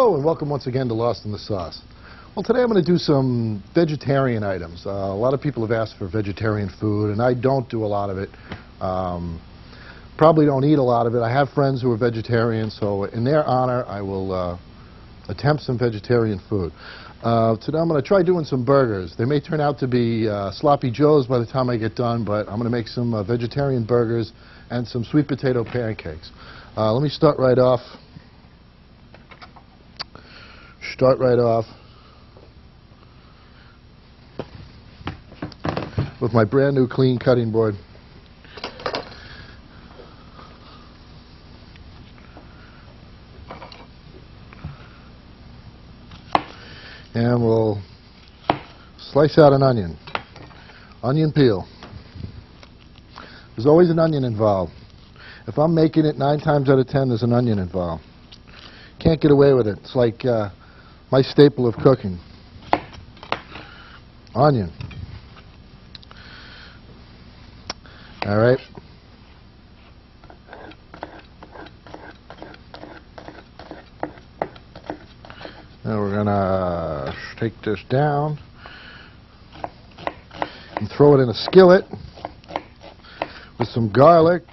Hello and welcome once again to Lost in the Sauce. Well, today I'm going to do some vegetarian items. A lot of people have asked for vegetarian food, and I don't do a lot of it. Probably don't eat a lot of it. I have friends who are vegetarians, so in their honor, I will attempt some vegetarian food. Today I'm going to try doing some burgers. They may turn out to be sloppy joes by the time I get done, but I'm going to make some vegetarian burgers and some sweet potato pancakes. Let me start right off with my brand new clean cutting board. And we'll slice out an onion. Onion peel. There's always an onion involved. If I'm making it, 9 times out of 10 there's an onion involved. Can't get away with it. It's like my staple of cooking. Onion. All right. Now we're gonna take this down and throw it in a skillet with some garlic.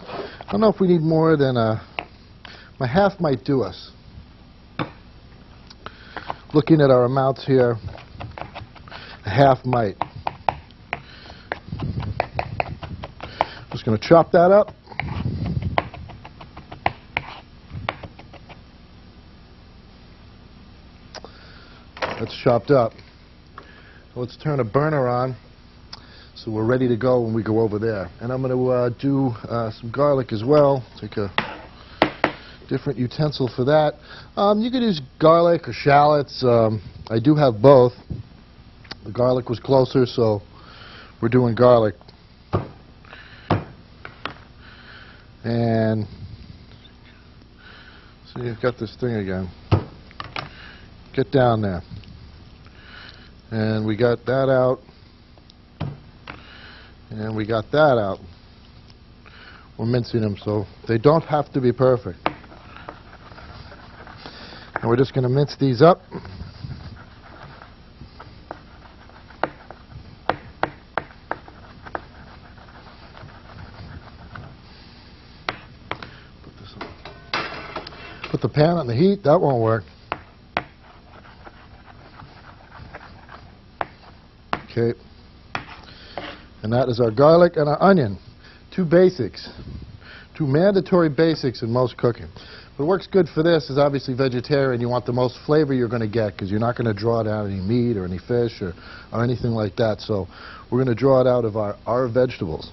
I don't know if we need more than my half might do us. Looking at our amounts here, a half might. Just going to chop that up. That's chopped up. Let's turn a burner on so we're ready to go when we go over there. And I'm going to do some garlic as well. Take a different utensil for that. You could use garlic or shallots. I do have both. The garlic was closer, so we're doing garlic. And so you've got this thing again. Get down there. And we got that out. And we got that out. We're mincing them, so they don't have to be perfect. And we're just going to mince these up. Put the pan on the heat. That won't work. Okay. And that is our garlic and our onion. Two basics. Two mandatory basics in most cooking. What works good for this is obviously vegetarian. You want the most flavor you're going to get because you're not going to draw it out of any meat or any fish or anything like that. So we're going to draw it out of our vegetables.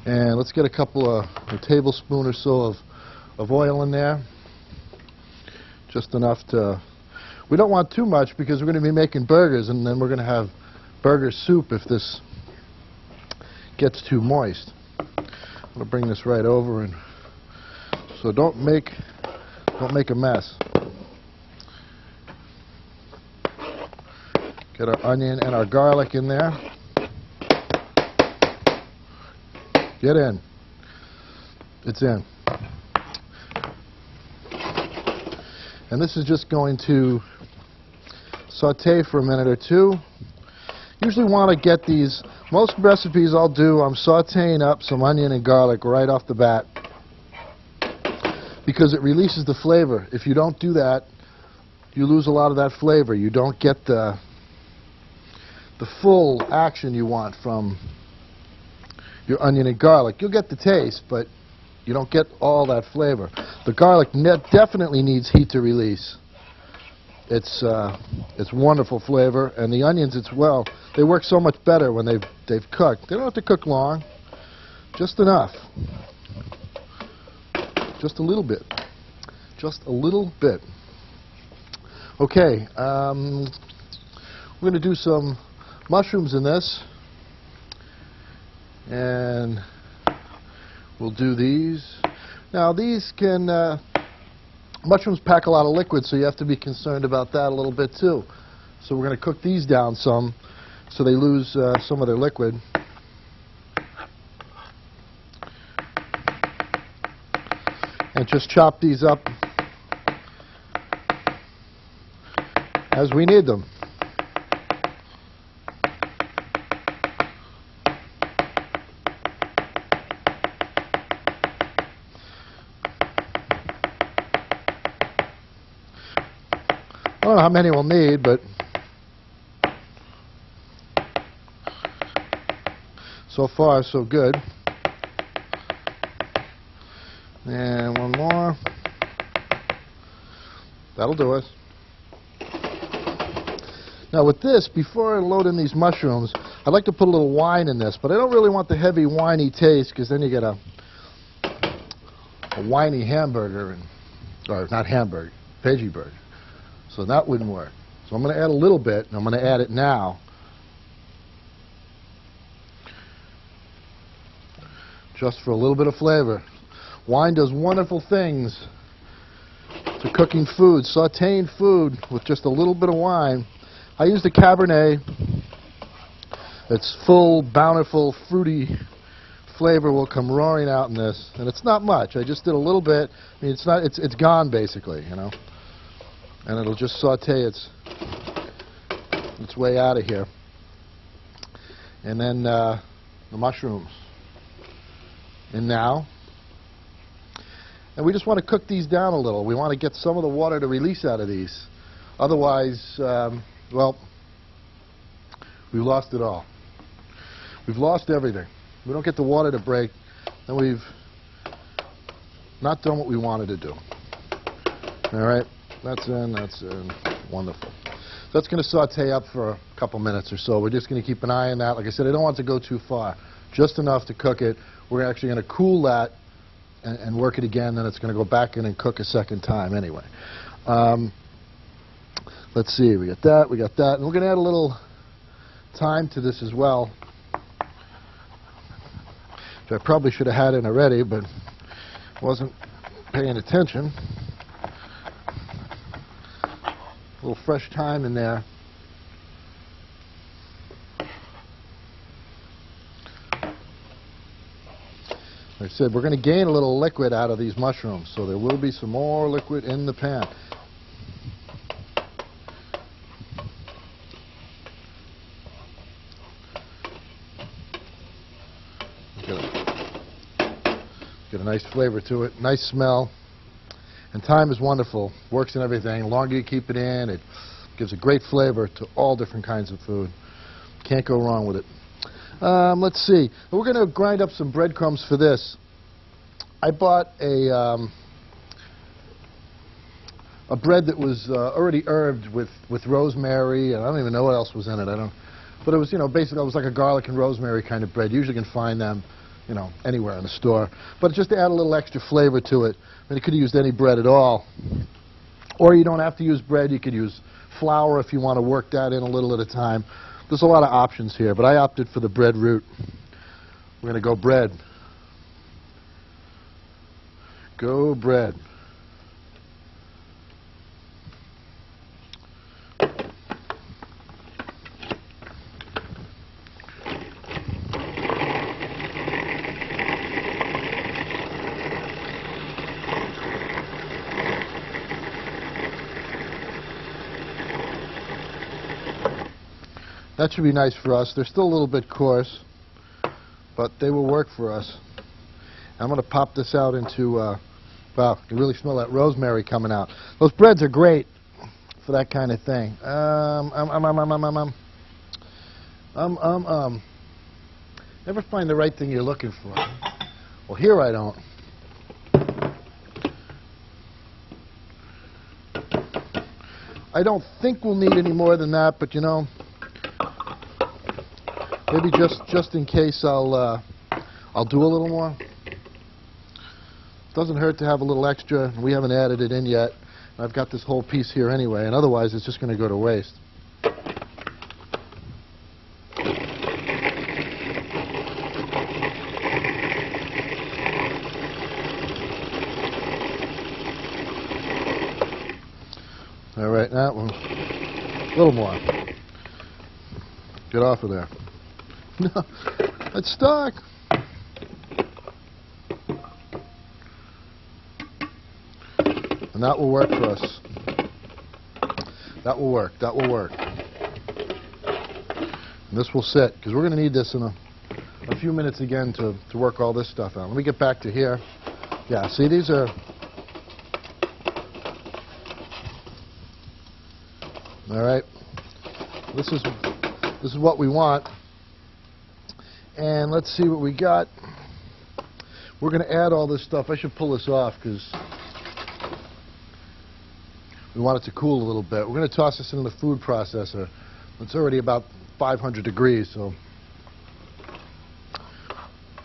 And let's get a tablespoon or so of oil in there. Just enough to... We don't want too much because we're going to be making burgers, and then we're going to have burger soup if this gets too moist. I'm going to bring this right over, and so don't make a mess. Get our onion and our garlic in there. Get in. It's in. And this is just going to saute for a minute or two. Usually want to get these, most recipes I'll do, I'm sauteing up some onion and garlic right off the bat because it releases the flavor. If you don't do that, you lose a lot of that flavor. You don't get the full action you want from your onion and garlic. You'll get the taste, but you don't get all that flavor. The garlic definitely needs heat to release. It's wonderful flavor, and the onions, they work so much better when they've cooked. They don't have to cook long, just enough, just a little bit, just a little bit. Okay, we're going to do some mushrooms in this, and we'll do these. Now these can. Mushrooms pack a lot of liquid, so you have to be concerned about that a little bit too. So we're going to cook these down some so they lose some of their liquid. And just chop these up as we need them. I don't know how many we'll need, but so far so good. And one more. That'll do us. Now with this, before I load in these mushrooms, I'd like to put a little wine in this, but I don't really want the heavy winey taste, because then you get a winey hamburger, or not hamburger, veggie burger. So that wouldn't work. So I'm going to add a little bit, and I'm going to add it now. Just for a little bit of flavor. Wine does wonderful things to cooking food, sautéing food with just a little bit of wine. I used a Cabernet. It's full, bountiful, fruity flavor will come roaring out in this, and it's not much. I just did a little bit. I mean, it's gone basically, you know. And it'll just sauté its way out of here. And then the mushrooms in now. And we just want to cook these down a little. We want to get some of the water to release out of these. Otherwise, well, we've lost it all. We've lost everything. We don't get the water to break, then we've not done what we wanted to do. All right, that's in, wonderful. So that's going to saute up for a couple minutes or so. We're just going to keep an eye on that. Like I said, I don't want it to go too far, just enough to cook it. We're actually going to cool that and work it again, then it's going to go back in and cook a second time anyway. Let's see, we got that, and we're going to add a little thyme to this as well, which I probably should have had in already, but wasn't paying attention. A little fresh thyme in there. Like I said, we're going to gain a little liquid out of these mushrooms, so there will be some more liquid in the pan. Get a nice flavor to it, nice smell. And thyme is wonderful, works in everything. The longer you keep it in, it gives a great flavor to all different kinds of food. Can't go wrong with it. Let's see. We're going to grind up some breadcrumbs for this. I bought a bread that was already herbed with rosemary, and I don't even know what else was in it. But it was, you know, basically it was like a garlic and rosemary kind of bread. You usually can find them, you know, anywhere in the store. But just to add a little extra flavor to it. I mean, you could have used any bread at all. Or you don't have to use bread. You could use flour if you want to work that in a little at a time. There's a lot of options here, but I opted for the bread route. We're going to go bread. Go bread. That should be nice for us. They're still a little bit coarse, but they will work for us. I'm going to pop this out into, wow, you can really smell that rosemary coming out. Those breads are great for that kind of thing. Never find the right thing you're looking for. Well, here I don't. I don't think we'll need any more than that, but you know, maybe just in case I'll do a little more. Doesn't hurt to have a little extra. We haven't added it in yet. I've got this whole piece here anyway, and otherwise it's just going to go to waste. All right, that one. A little more. Get off of there. No, it's stuck. And that will work for us. That will work. That will work. And this will sit, because we're going to need this in a few minutes again to work all this stuff out. Let me get back to here. Yeah, see, these are... All right. This is what we want. And let's see what we got. We're going to add all this stuff. I should pull this off because we want it to cool a little bit. We're going to toss this into the food processor. It's already about 500 degrees, so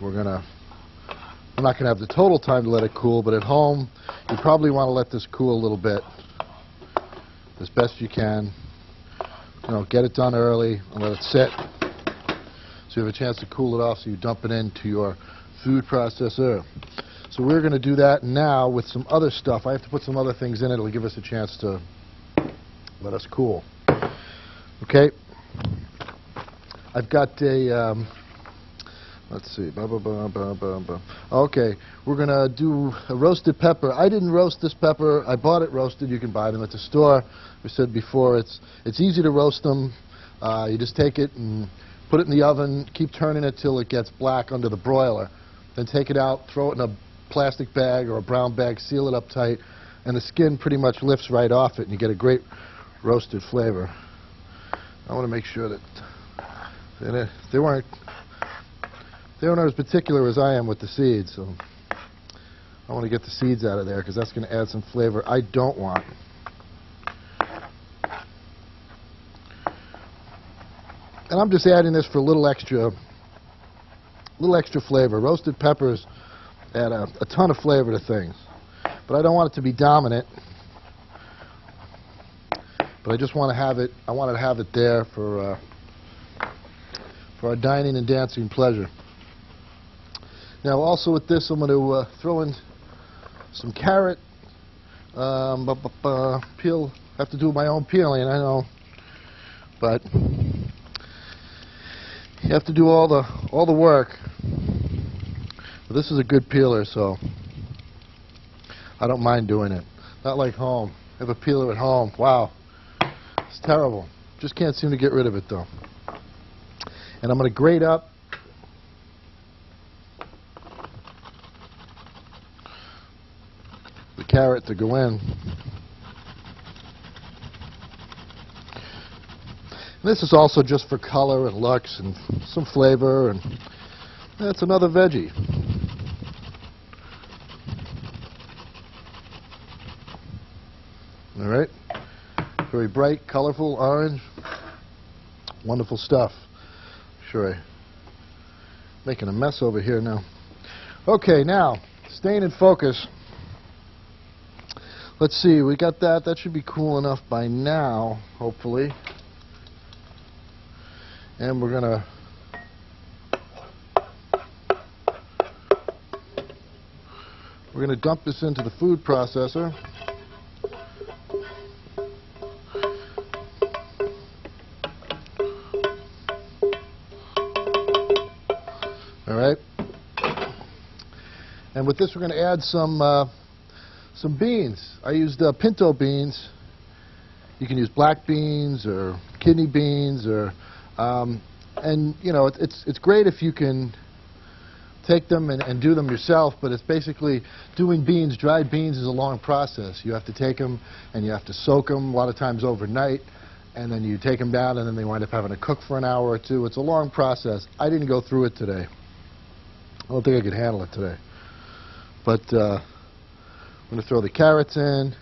I'm not going to have the total time to let it cool, but at home you probably want to let this cool a little bit as best you can. You know, get it done early and let it sit so you have a chance to cool it off so you dump it into your food processor. So we're going to do that now with some other stuff. I have to put some other things in it. It'll give us a chance to let us cool. Okay. I've got a, let's see. Okay. We're going to do a roasted pepper. I didn't roast this pepper. I bought it roasted. You can buy them at the store. We said before, it's easy to roast them. You just take it and put it in the oven. Keep turning it till it gets black under the broiler. Then take it out, throw it in a plastic bag or a brown bag, seal it up tight, and the skin pretty much lifts right off it, and you get a great roasted flavor. I want to make sure that they weren't as particular as I am with the seeds, so I want to get the seeds out of there because that's going to add some flavor I don't want. And I'm just adding this for a little extra flavor. Roasted peppers add a ton of flavor to things. But I don't want it to be dominant. But I just want to have it, I wanted to have it there for our dining and dancing pleasure. Now also with this I'm going to throw in some carrot. Peel, have to do my own peeling, I know. But you have to do all the work. But this is a good peeler, so I don't mind doing it. Not like home. I have a peeler at home. Wow. It's terrible. Just can't seem to get rid of it, though. And I'm going to grate up the carrot to go in. And this is also just for color and looks and some flavor, and that's another veggie. All right. Very bright, colorful, orange. Wonderful stuff. Sure, I'm making a mess over here now. Okay, now, staying in focus. Let's see, we got that. That should be cool enough by now, hopefully. And we're going to dump this into the food processor. All right. And with this, we're going to add some beans. I used pinto beans. You can use black beans or kidney beans, or and you know it's great if you can take them and do them yourself. But it's basically doing beans. Dried beans is a long process. You have to take them and you have to soak them a lot of times overnight, and then you take them down, and then they wind up having to cook for an hour or two. It's a long process. I didn't go through it today. I don't think I could handle it today. But I'm going to throw the carrots in,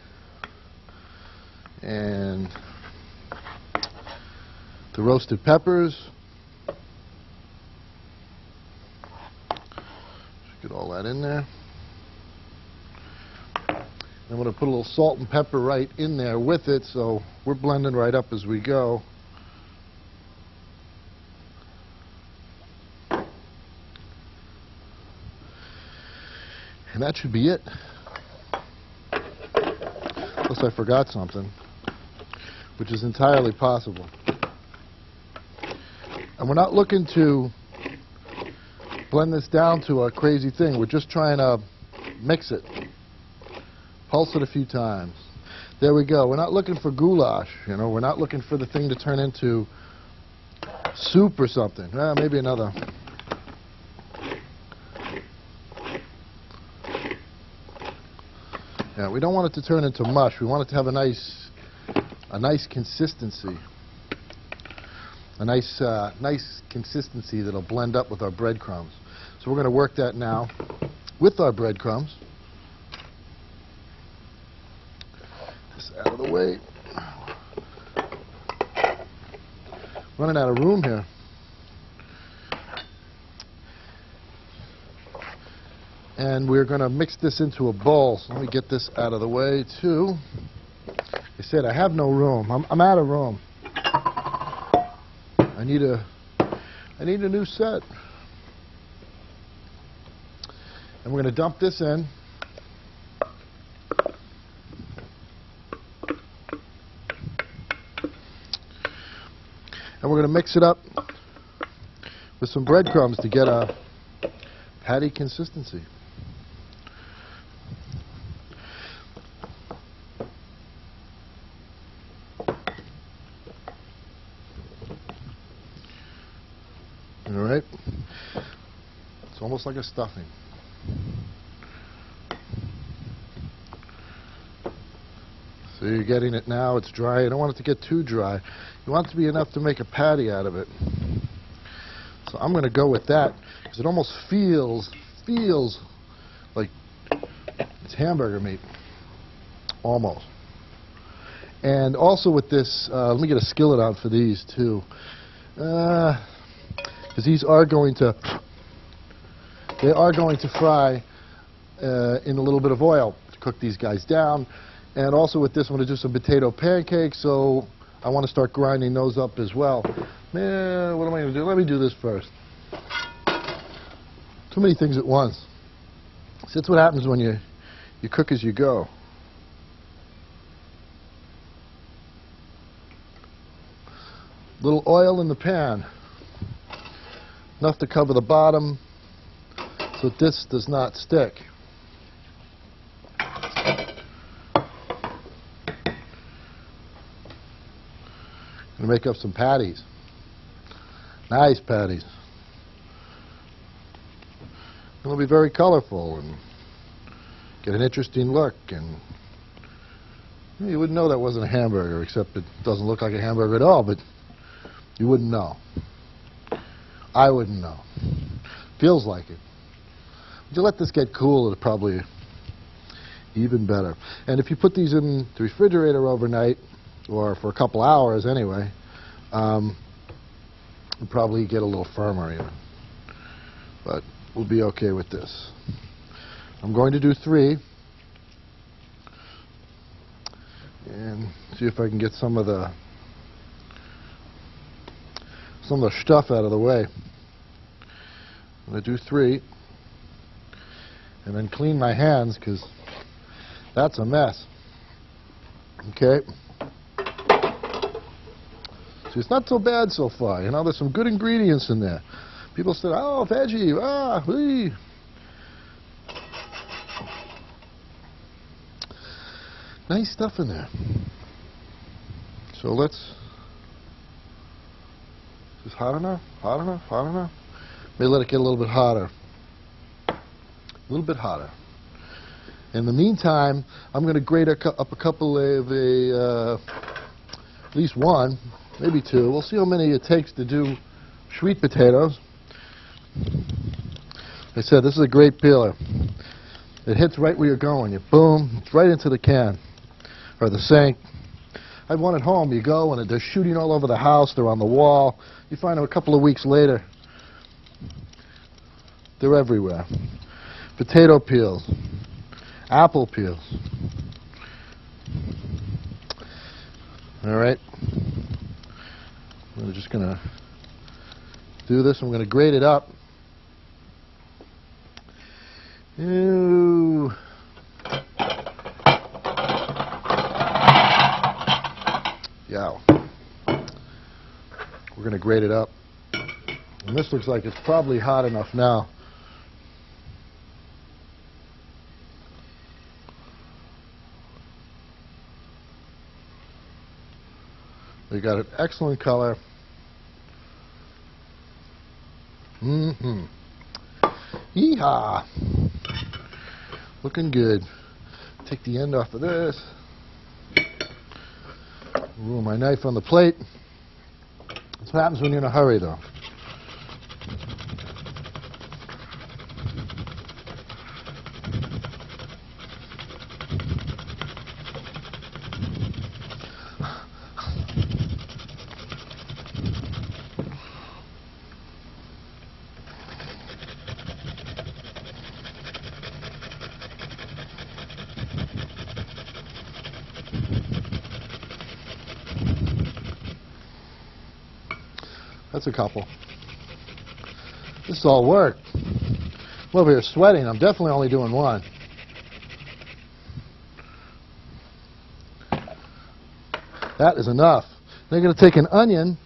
and the roasted peppers. Just get all that in there. I'm going to put a little salt and pepper right in there with it, so we're blending right up as we go. And that should be it. Unless I forgot something, which is entirely possible. And we're not looking to blend this down to a crazy thing. We're just trying to mix it. Pulse it a few times. There we go. We're not looking for goulash, you know. We're not looking for the thing to turn into soup or something. Maybe another. Yeah, we don't want it to turn into mush. We want it to have a nice consistency. A nice consistency that'll blend up with our breadcrumbs. So we're going to work that now with our breadcrumbs. This out of the way. Running out of room here. And we're going to mix this into a bowl. So let me get this out of the way too. I said I have no room. I'm out of room. I need a new set. And we're going to dump this in. And we're going to mix it up with some breadcrumbs to get a patty consistency. All right. It's almost like a stuffing. So you're getting it now. It's dry. You don't want it to get too dry. You want it to be enough to make a patty out of it. So I'm going to go with that because it almost feels like it's hamburger meat. Almost. And also with this, let me get a skillet out for these too. Because these are going to fry in a little bit of oil to cook these guys down. And also with this, I'm going to do some potato pancakes, so I want to start grinding those up as well. Man, what am I going to do? Let me do this first. Too many things at once. See, that's what happens when you cook as you go. Little oil in the pan. Enough to cover the bottom so that this does not stick. Gonna make up some patties. Nice patties. It'll be very colorful and get an interesting look. And you wouldn't know that wasn't a hamburger, except it doesn't look like a hamburger at all, but you wouldn't know. I wouldn't know. Feels like it. Would you let this get cool, it'll probably even better. And if you put these in the refrigerator overnight, or for a couple hours anyway, it'll probably get a little firmer even. But we'll be okay with this. I'm going to do 3. And see if I can get some of the stuff out of the way. I'm going to do 3 and then clean my hands because that's a mess. Okay. See, it's not so bad so far. You know, there's some good ingredients in there. People said, oh, veggie, wee. Nice stuff in there. So let's... Is this hot enough? Hot enough? Hot enough? Maybe let it get a little bit hotter. A little bit hotter. In the meantime, I'm going to grate up a couple of at least 1, maybe 2. We'll see how many it takes to do sweet potatoes. Like I said, this is a great peeler. It hits right where you're going. You boom, it's right into the can or the sink. I have one at home. You go and they're shooting all over the house. They're on the wall. You find them a couple of weeks later. They're everywhere. Potato peels, apple peels. All right. We're just going to do this. I'm going to grate it up. Ew. Yeah. We're going to grate it up. And this looks like it's probably hot enough now. We got an excellent color. Yeehaw! Looking good. Take the end off of this. Roll my knife on the plate. That's what happens when you're in a hurry, though. That's a couple. This is all work. I'm over here sweating. I'm definitely only doing one. That is enough. They're going to take an onion,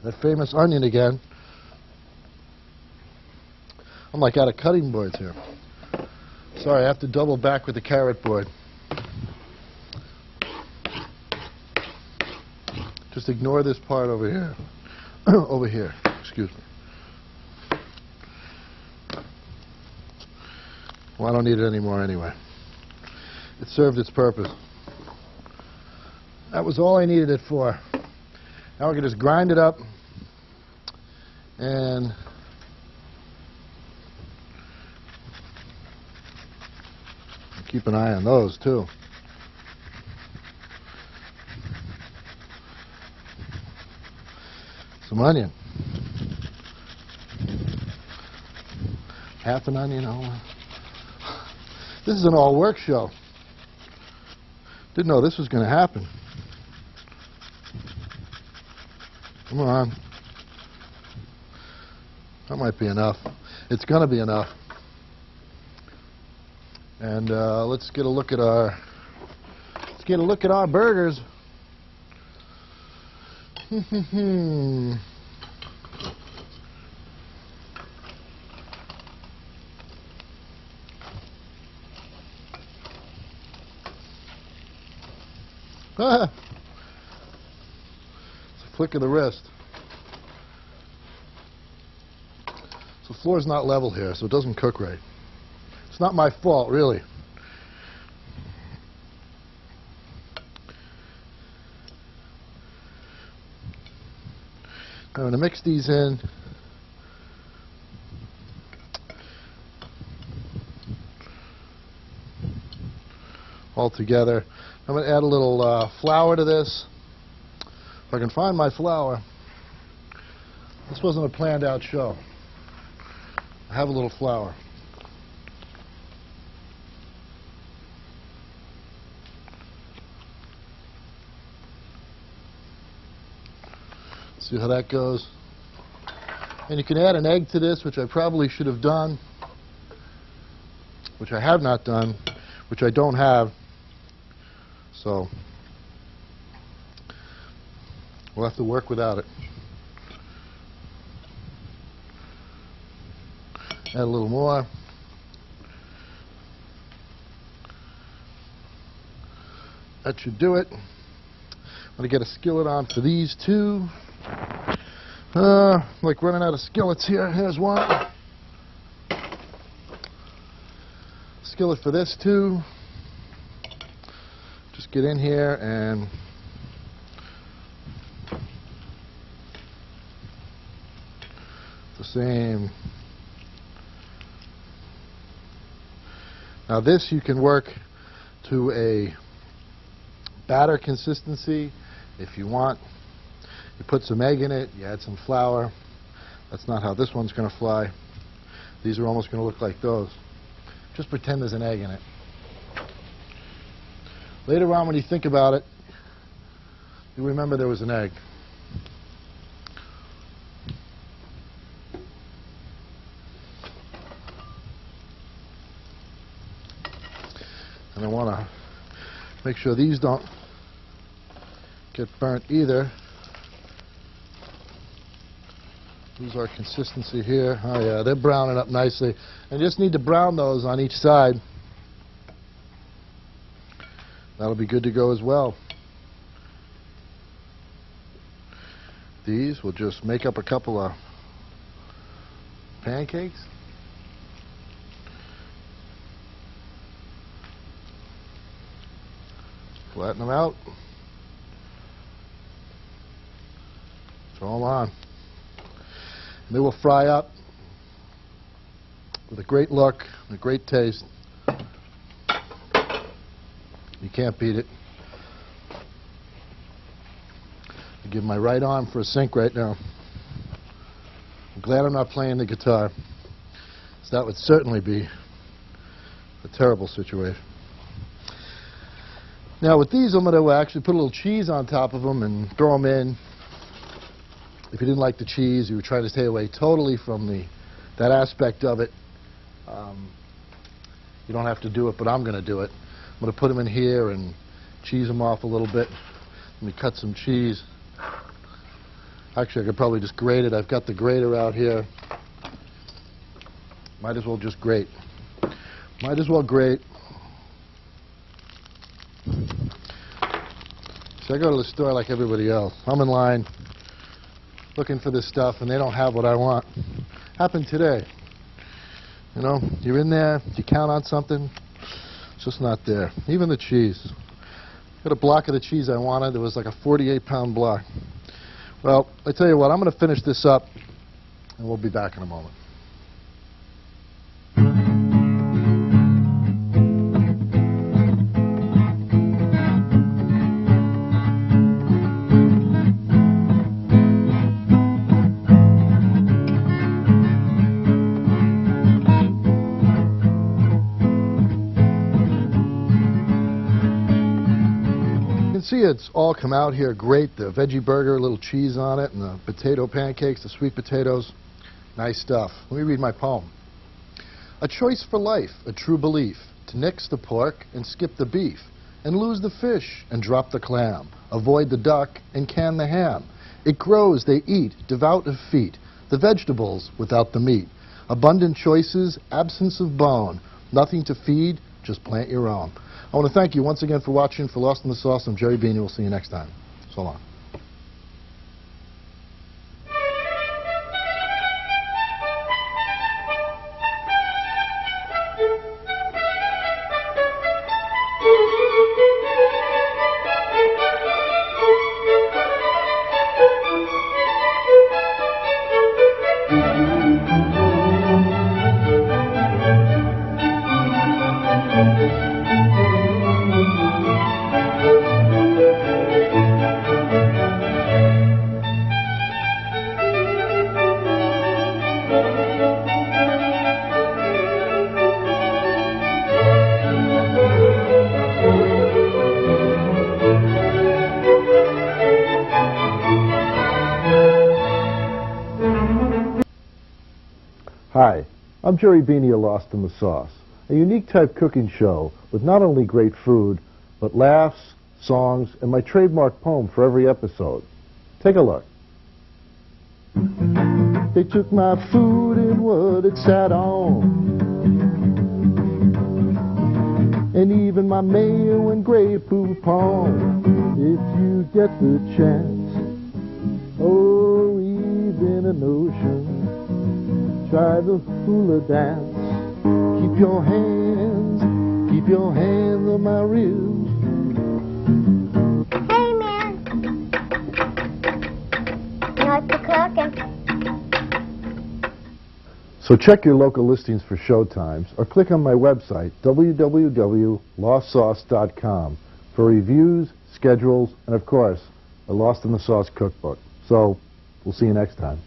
that famous onion again. I'm like out of cutting boards here. Sorry, I have to double back with the carrot board. Just ignore this part over here. Over here, excuse me. Well, I don't need it anymore anyway. It served its purpose. That was all I needed it for. Now we can just grind it up and keep an eye on those too. Some onion. Half an onion. Oh. This is an all-work show. Didn't know this was going to happen. Come on. That might be enough. It's going to be enough. And let's get a look at our burgers. Ah. It's a flick of the wrist. So the floor's not level here, so it doesn't cook right. It's not my fault, really. I'm going to mix these in. All together. I'm going to add a little flour to this. If I can find my flour. This wasn't a planned out show. I have a little flour. See how that goes. And you can add an egg to this, which I probably should have done, which I have not done, which I don't have. So we'll have to work without it. Add a little more. That should do it. I'm going to get a skillet on for these two. Like running out of skillets here. Here's one. Skillet for this too. Just get in here and the same. Now this you can work to a batter consistency if you want. You put some egg in it, you add some flour. That's not how this one's going to fly. These are almost going to look like those. Just pretend there's an egg in it. Later on when you think about it, you remember there was an egg. And I want to make sure these don't get burnt either. Lose our consistency here. Oh yeah, they're browning up nicely. And you just need to brown those on each side. That'll be good to go as well. these, we'll just make up a couple of pancakes. Flatten them out. Throw them on. And they will fry up with a great look and a great taste. You can't beat it. I give my right arm for a sink right now. I'm glad I'm not playing the guitar, so that would certainly be a terrible situation. Now with these, I'm going to actually put a little cheese on top of them and throw them in. If you didn't like the cheese, you were trying to stay away totally from that aspect of it, you don't have to do it, but I'm going to do it. I'm going to put them in here and cheese them off a little bit. Let me cut some cheese. Actually, I could probably just grate it. I've got the grater out here. Might as well just grate. Might as well grate. So I go to the store like everybody else. I'm in line looking for this stuff, and they don't have what I want. Happened today. You know, you're in there, you count on something, it's just not there. Even the cheese. Got a block of the cheese I wanted. It was like a 48-pound block. Well, I tell you what, I'm going to finish this up, and we'll be back in a moment. See, it's all come out here great. The veggie burger, a little cheese on it, and the potato pancakes, the sweet potatoes. Nice stuff. Let me read my poem. A choice for life, a true belief, to nix the pork and skip the beef, and lose the fish and drop the clam, avoid the duck and can the ham. It grows, they eat, devout of feet, the vegetables without the meat. Abundant choices, absence of bone, nothing to feed, just plant your own. I want to thank you once again for watching. For Lost in the Sauce, I'm Gerry Beaney. We'll see you next time. So long. Hi, I'm Gerry Beaney of Lost in the Sauce, a unique type cooking show with not only great food, but laughs, songs, and my trademark poem for every episode. Take a look. They took my food and what it sat on, and even my mayo and Grey Poupon. If you get the chance, or even a notion, try the hula dance. Keep your hands on my ribs. Hey man, what's the cooking? So check your local listings for show times, or click on my website, www.lostsauce.com, for reviews, schedules, and of course, a Lost in the Sauce cookbook. So, we'll see you next time.